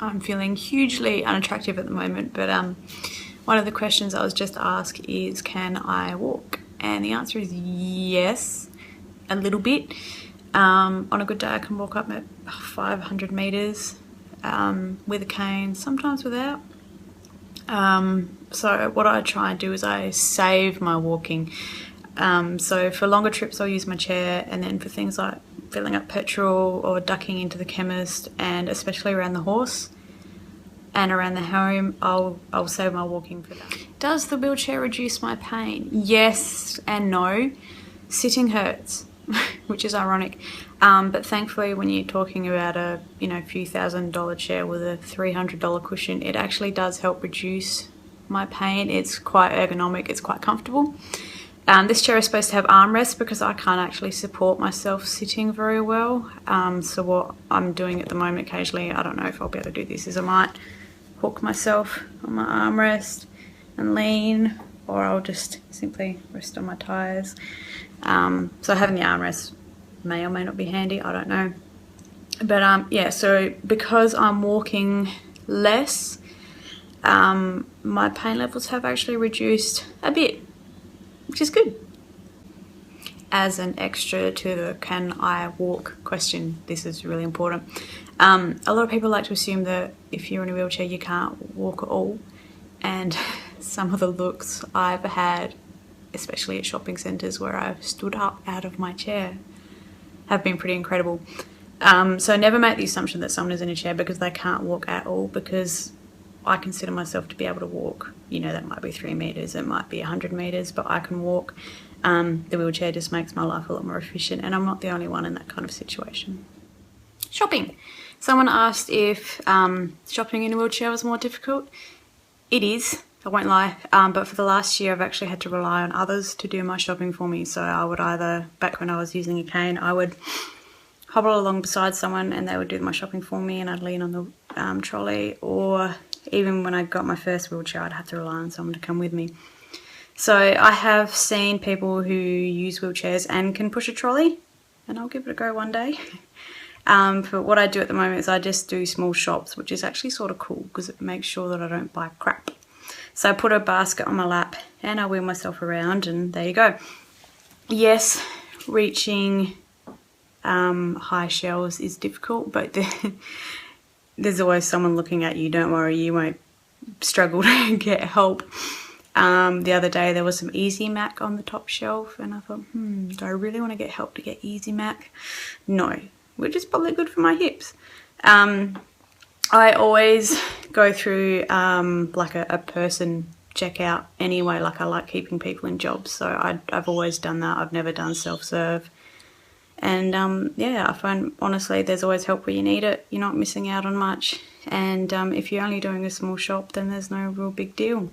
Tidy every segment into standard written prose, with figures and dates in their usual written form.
I'm feeling hugely unattractive at the moment, but one of the questions I was just asked is, can I walk? And the answer is yes, a little bit. On a good day I can walk up at 500 metres with a cane, sometimes without. So what I try and do is I save my walking. So for longer trips I'll use my chair, and then for things like filling up petrol or ducking into the chemist, and especially around the horse and around the home, I'll save my walking for that. Does the wheelchair reduce my pain? Yes and no. Sitting hurts, which is ironic. But thankfully when you're talking about a few $1,000 chair with a $300 cushion, it actually does help reduce my pain. It's quite ergonomic, it's quite comfortable. This chair is supposed to have armrests because I can't actually support myself sitting very well. So what I'm doing at the moment occasionally, I don't know if I'll be able to do this, is I might hook myself on my armrest and lean, or I'll just simply rest on my tyres. So having the armrest may or may not be handy, I don't know. But yeah, so because I'm walking less, my pain levels have actually reduced a bit, which is good. As an extra to the can I walk question, this is really important. A lot of people like to assume that if you're in a wheelchair you can't walk at all, and some of the looks I've had, especially at shopping centres where I've stood up out of my chair, have been pretty incredible. So never make the assumption that someone is in a chair because they can't walk at all, because I consider myself to be able to walk. That might be 3 metres, it might be 100 metres, but I can walk. The wheelchair just makes my life a lot more efficient, and I'm not the only one in that kind of situation. Shopping. Someone asked if shopping in a wheelchair was more difficult. It is, I won't lie, but for the last year I've actually had to rely on others to do my shopping for me. So I would either, back when I was using a cane, I would hobble along beside someone and they would do my shopping for me, and I'd lean on the trolley, or even when I got my first wheelchair I'd have to rely on someone to come with me. So I have seen people who use wheelchairs and can push a trolley, and I'll give it a go one day. But what I do at the moment is I just do small shops, which is actually sort of cool because it makes sure that I don't buy crap. So I put a basket on my lap and I wheel myself around, and there you go. Yes, reaching high shelves is difficult, but there's always someone looking at you. Don't worry, you won't struggle to get help. The other day there was some Easy Mac on the top shelf, and I thought, do I really want to get help to get Easy Mac? No, which is probably good for my hips. I always go through like a person checkout anyway. Like, I like keeping people in jobs, so I've always done that. I've never done self-serve. And yeah, I find honestly there's always help where you need it. You're not missing out on much, and if you're only doing a small shop, then there's no real big deal.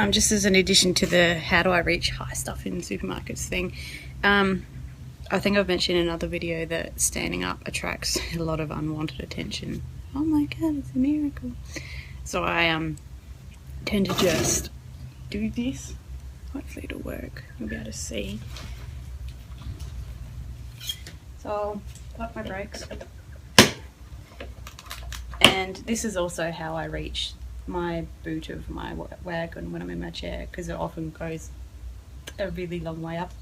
Just as an addition to the how do I reach high stuff in supermarkets thing, I think I've mentioned in another video that standing up attracts a lot of unwanted attention. Oh my god, it's a miracle. So I tend to just do this. Hopefully it'll work. You'll be able to see. So I'll pop my brakes. And this is also how I reach my boot of my wagon when I'm in my chair, because it often goes a really long way up.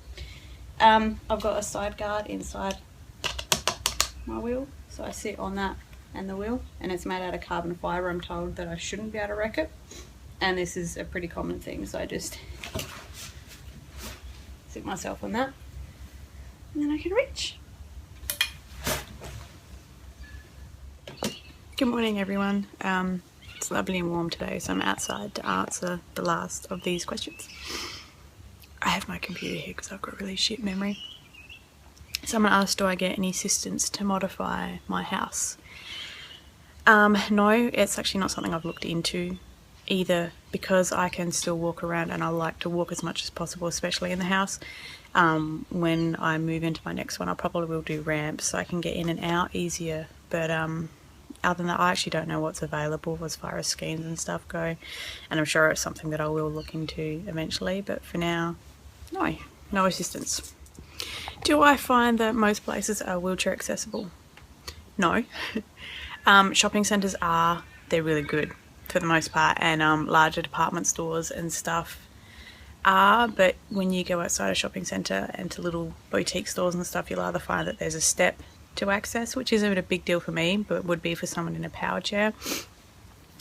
I've got a side guard inside my wheel, so I sit on that and the wheel, and it's made out of carbon fibre. I'm told that I shouldn't be able to wreck it, and this is a pretty common thing, so I just sit myself on that and then I can reach. Good morning everyone. It's lovely and warm today, so I'm outside to answer the last of these questions. I have my computer here because I've got really shit memory. Someone asked, do I get any assistance to modify my house? No, it's actually not something I've looked into either, because I can still walk around and I like to walk as much as possible, especially in the house. When I move into my next one, I probably will do ramps so I can get in and out easier, but other than that, I actually don't know what's available as far as schemes and stuff go, and I'm sure it's something that I will look into eventually, but for now, no assistance. Do I find that most places are wheelchair accessible? No. Shopping centres are they're really good for the most part, and larger department stores and stuff are, but when you go outside a shopping centre and to little boutique stores and stuff, you'll either find that there's a step to access, which isn't a big deal for me, but would be for someone in a power chair.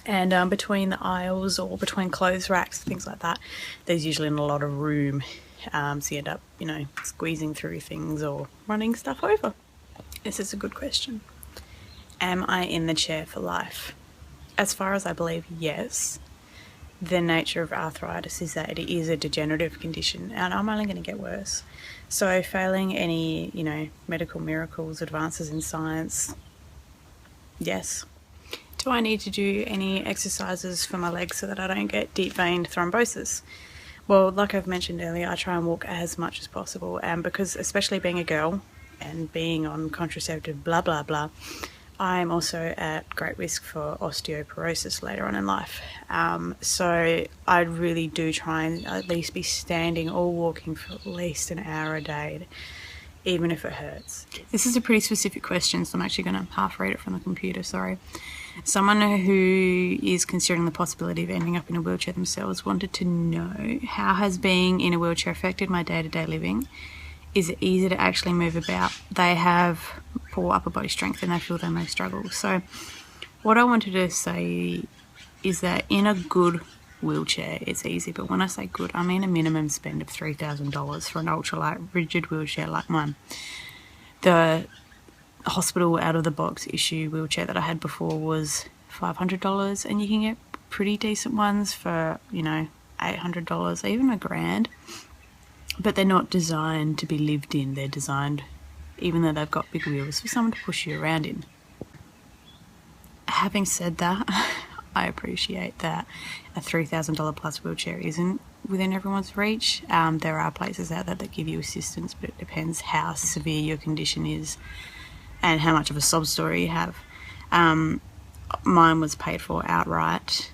And between the aisles or between clothes racks, things like that, there's usually not a lot of room, so you end up, you know, squeezing through things or running stuff over. This is a good question. Am I in the chair for life? As far as I believe, yes. The nature of arthritis is that it is a degenerative condition, and I'm only going to get worse. So failing any, you know, medical miracles, advances in science, yes. Do I need to do any exercises for my legs so that I don't get deep vein thrombosis? Well, like I've mentioned earlier, I try and walk as much as possible, and because especially being a girl and being on contraceptive blah blah blah, I'm also at great risk for osteoporosis later on in life. So I really do try and at least be standing or walking for at least an hour a day, even if it hurts. This is a pretty specific question, so I'm actually going to half read it from the computer, sorry. Someone who is considering the possibility of ending up in a wheelchair themselves wanted to know, how has being in a wheelchair affected my day-to-day living? Is it easy to actually move about? They have poor upper body strength and they feel they may struggle. So what I wanted to say is that in a good wheelchair, it's easy. But when I say good, I mean a minimum spend of $3,000 for an ultralight rigid wheelchair like mine. The hospital out-of-the-box issue wheelchair that I had before was $500, and you can get pretty decent ones for, you know, $800, even $1,000. But they're not designed to be lived in. They're designed, even though they've got big wheels, for someone to push you around in. Having said that, I appreciate that a $3,000 plus wheelchair isn't within everyone's reach. There are places out there that give you assistance, but it depends how severe your condition is and how much of a sob story you have. Mine was paid for outright.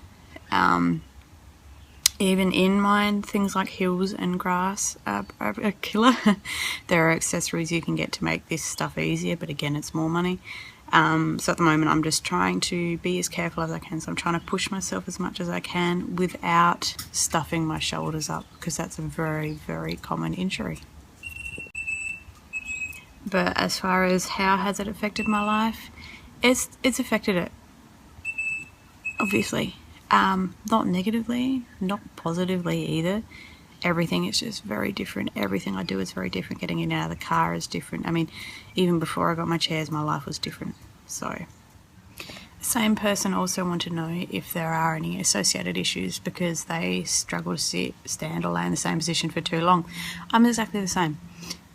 Even in mine, things like hills and grass are a killer. There are accessories you can get to make this stuff easier, but again, it's more money. So at the moment, I'm just trying to be as careful as I can. So I'm trying to push myself as much as I can without stuffing my shoulders up, because that's a very, very common injury. But as far as how has it affected my life, it's affected it, obviously. Not negatively, not positively either. Everything is just very different. Everything I do is very different. Getting in and out of the car is different. I mean, even before I got my chairs, my life was different. So, the same person also wanted to know if there are any associated issues because they struggle to sit, stand or lay in the same position for too long. I'm exactly the same.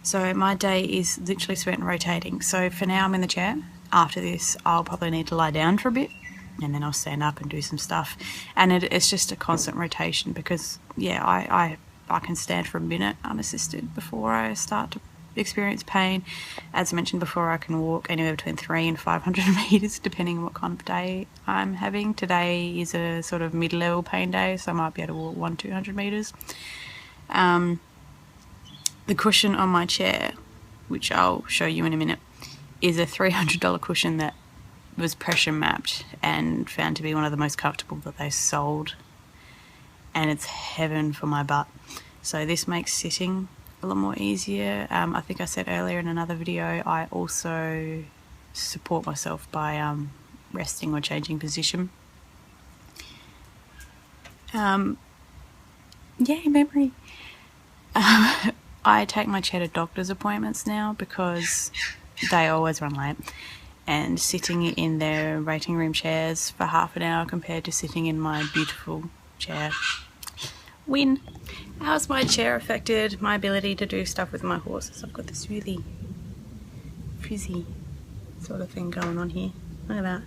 So my day is literally spent rotating. So for now I'm in the chair. After this, I'll probably need to lie down for a bit, and then I'll stand up and do some stuff. And it's just a constant rotation because, yeah, I can stand for a minute unassisted before I start to experience pain. As I mentioned before, I can walk anywhere between 300 and 500 metres depending on what kind of day I'm having. Today is a sort of mid-level pain day, so I might be able to walk 100-200 metres. The cushion on my chair, which I'll show you in a minute, is a $300 cushion that was pressure mapped and found to be one of the most comfortable that they sold, and it's heaven for my butt. So this makes sitting a lot more easier. I think I said earlier in another video, I also support myself by resting or changing position. Yay, memory. I take my chair to doctor's appointments now because they always run late. And sitting in their waiting room chairs for half an hour compared to sitting in my beautiful chair. Win. How's my chair affected my ability to do stuff with my horses? I've got this really frizzy sort of thing going on here. Look at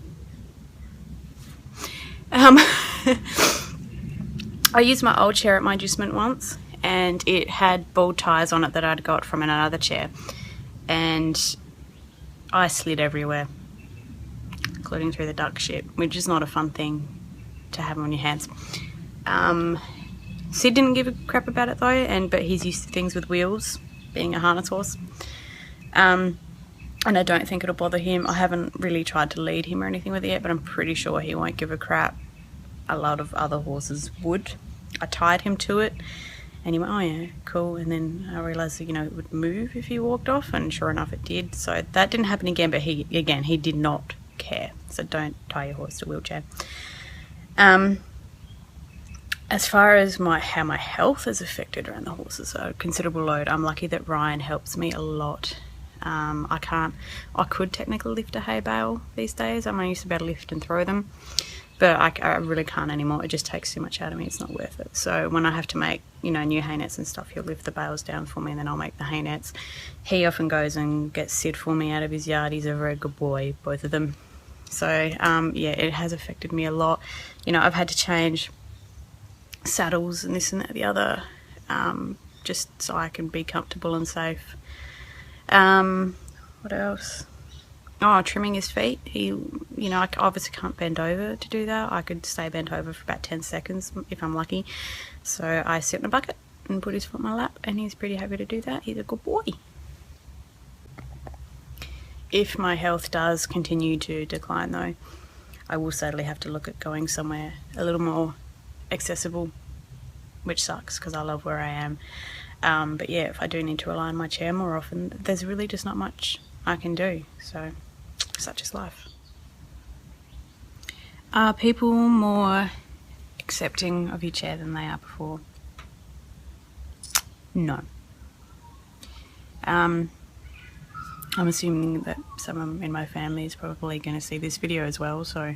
that. I used my old chair at my inducement once, and it had bald tires on it that I'd got from another chair, and I slid everywhere, including through the duck shit, which is not a fun thing to have on your hands. Sid didn't give a crap about it though, but he's used to things with wheels, being a harness horse. and I don't think it'll bother him. I haven't really tried to lead him or anything with it yet, but I'm pretty sure he won't give a crap. A lot of other horses would. I tied him to it and he went, oh yeah, cool. And then I realised that, you know, it would move if he walked off, and sure enough it did. So that didn't happen again, but he did not care. So don't tie your horse to a wheelchair. As far as how my health is affected around the horses, so a considerable load. I'm lucky that Ryan helps me a lot. I could technically lift a hay bale these days. I used to be able to lift and throw them, but I really can't anymore. It just takes too much out of me. It's not worth it. So when I have to make, you know, new hay nets and stuff, he'll lift the bales down for me and then I'll make the hay nets. He often goes and gets Sid for me out of his yard. He's a very good boy, both of them. So yeah, it has affected me a lot. You know, I've had to change saddles and this and that, the other, just so I can be comfortable and safe. What else? Oh, trimming his feet. You know, I obviously can't bend over to do that. I could stay bent over for about 10 seconds if I'm lucky. So I sit in a bucket and put his foot in my lap, and he's pretty happy to do that. He's a good boy. If my health does continue to decline though, I will sadly have to look at going somewhere a little more accessible, which sucks because I love where I am. But yeah, if I do need to rely on my chair more often, there's really just not much I can do. So such is life. Are people more accepting of your chair than they are before? No. I'm assuming that someone in my family is probably going to see this video as well, so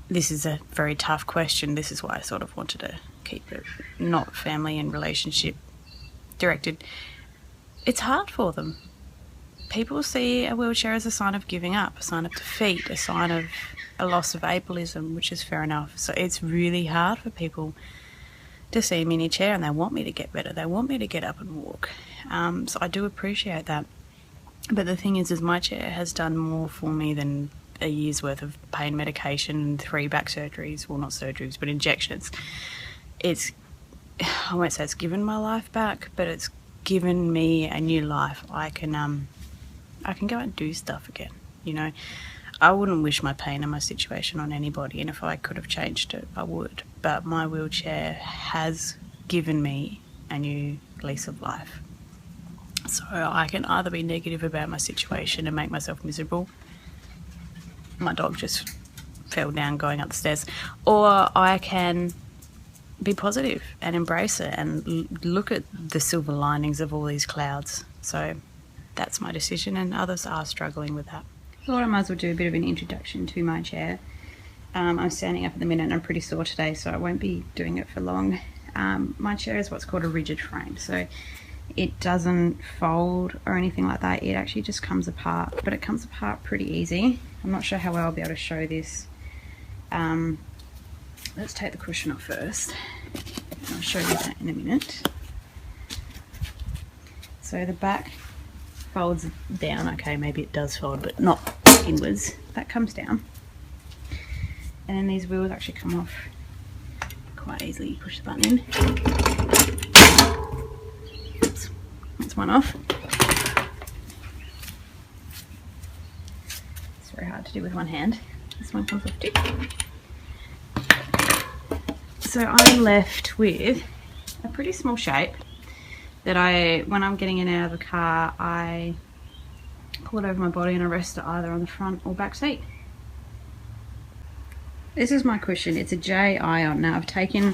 this is a very tough question. This is why I sort of wanted to keep it not family and relationship directed. It's hard for them. People see a wheelchair as a sign of giving up, a sign of defeat, a sign of a loss of ableism, which is fair enough. So it's really hard for people to see me in a chair, and they want me to get better. They want me to get up and walk. So I do appreciate that. But the thing is my chair has done more for me than a year's worth of pain medication and 3 back surgeries. Well, not surgeries, but injections. I won't say it's given my life back, but it's given me a new life. I can go out and do stuff again, you know. I wouldn't wish my pain and my situation on anybody, and if I could have changed it, I would. But my wheelchair has given me a new lease of life. So I can either be negative about my situation and make myself miserable. My dog just fell down going up the stairs. Or I can be positive and embrace it and look at the silver linings of all these clouds. So that's my decision, and others are struggling with that. I thought I might as well do a bit of an introduction to my chair. I'm standing up at the minute and I'm pretty sore today, so I won't be doing it for long. My chair is what's called a rigid frame, so it doesn't fold or anything like that. It actually just comes apart, but it comes apart pretty easy. I'm not sure how well I'll be able to show this. Let's take the cushion off first. I'll show you that in a minute. So the back folds down. Okay, maybe it does fold, but not inwards. That comes down. And then these wheels actually come off quite easily. You push the button in. Oops. That's one off. It's very hard to do with one hand. This one comes off too. So I'm left with a pretty small shape that when I'm getting in and out of the car, I pull it over my body and I rest it either on the front or back seat. This is my cushion. It's a J Ion. Now I've taken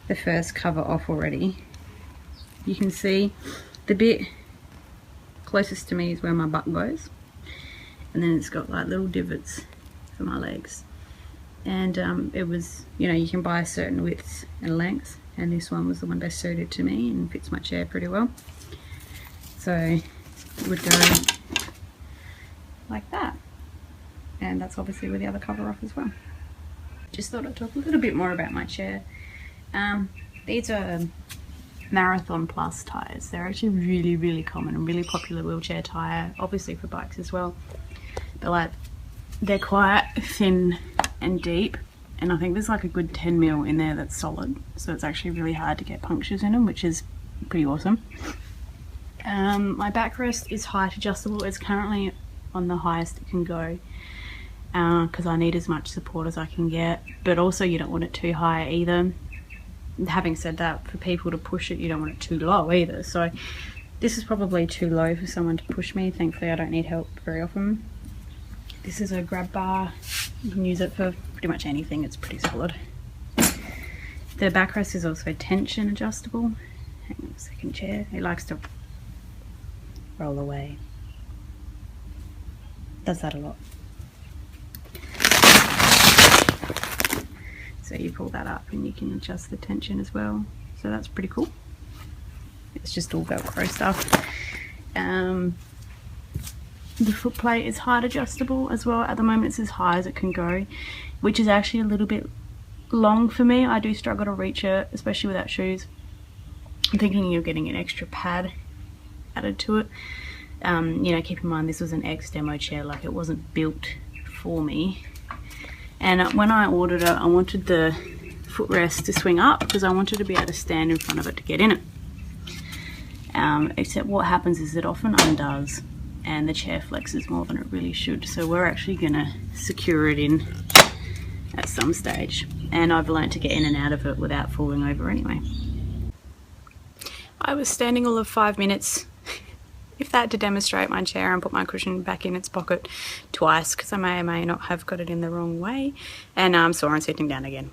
the first cover off already. You can see the bit closest to me is where my butt goes, and then it's got like little divots for my legs. And it was, you know, you can buy certain widths and lengths, and this one was the one best suited to me and fits my chair pretty well. So it would go like that, and that's obviously with the other cover off as well. Just thought I'd talk a little bit more about my chair. These are Marathon Plus tyres. They're actually really, really common and really popular wheelchair tyre, obviously for bikes as well. But they're quite thin and deep, and I think there's like a good 10 mil in there that's solid, so it's actually really hard to get punctures in them, which is pretty awesome. My backrest is height adjustable. It's currently on the highest it can go because I need as much support as I can get, but also you don't want it too high either. Having said that, for people to push it, you don't want it too low either. So this is probably too low for someone to push me. Thankfully I don't need help very often. This is a grab bar. You can use it for pretty much anything. It's pretty solid. The backrest is also tension adjustable. Hang on a second, chair. It likes to roll away. Does that a lot. So you pull that up and you can adjust the tension as well. So that's pretty cool. It's just all Velcro stuff. The foot plate is height adjustable as well. At the moment it's as high as it can go, which is actually a little bit long for me. I do struggle to reach it, especially without shoes. I'm thinking of getting an extra pad added to it. You know, keep in mind this was an ex-demo chair, like it wasn't built for me. And when I ordered it, I wanted the footrest to swing up because I wanted to be able to stand in front of it to get in it. Except what happens is it often undoes and the chair flexes more than it really should. So we're actually gonna secure it in at some stage. And I've learned to get in and out of it without falling over anyway. I was standing all of 5 minutes, if that, to demonstrate my chair and put my cushion back in its pocket twice because I may or may not have got it in the wrong way, and sore and sitting down again.